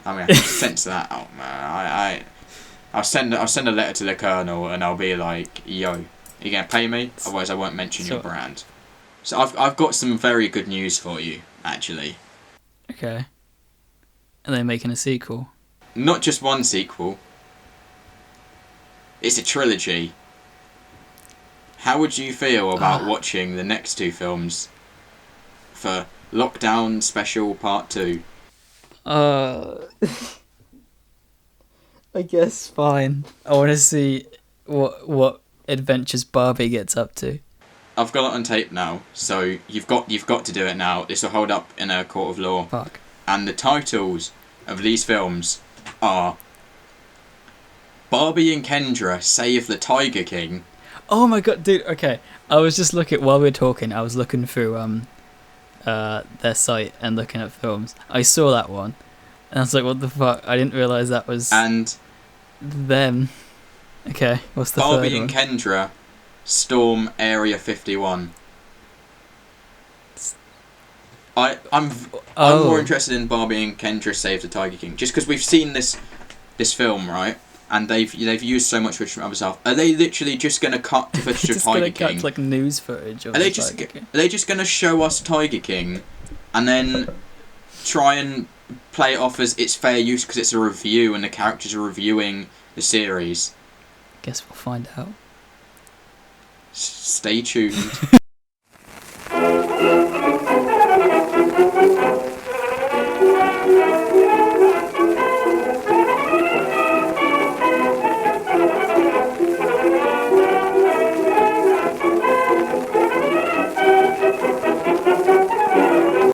I mean, I can sense that out, man. I'll send a letter to the Colonel and I'll be like, yo, you going to pay me? Otherwise I won't mention your brand. So I've got some very good news for you, actually. Okay. Are they making a sequel? Not just one sequel. It's a trilogy. How would you feel about watching the next 2 films for Lockdown Special Part 2? I guess fine. I want to see what adventures Barbie gets up to. I've got it on tape now, so you've got to do it now. This will hold up in a court of law. Fuck. And the titles of these films are Barbie and Kendra Save the Tiger King. Oh my god, dude, okay. I was just looking, while we were talking, I was looking through their site and looking at films. I saw that one, and I was like, what the fuck? I didn't realise that was them. Okay, what's the Barbie third and one? Kendra Storm Area 51. I'm more interested in Barbie and Kendra Save the Tiger King, just because we've seen this film, right? And they've used so much footage from other stuff. Are they literally just going to cut to footage of Tiger King? Cut, like news footage of Are they just going to show us Tiger King, and then try and play it off as it's fair use because it's a review and the characters are reviewing the series. Guess we'll find out. Stay tuned.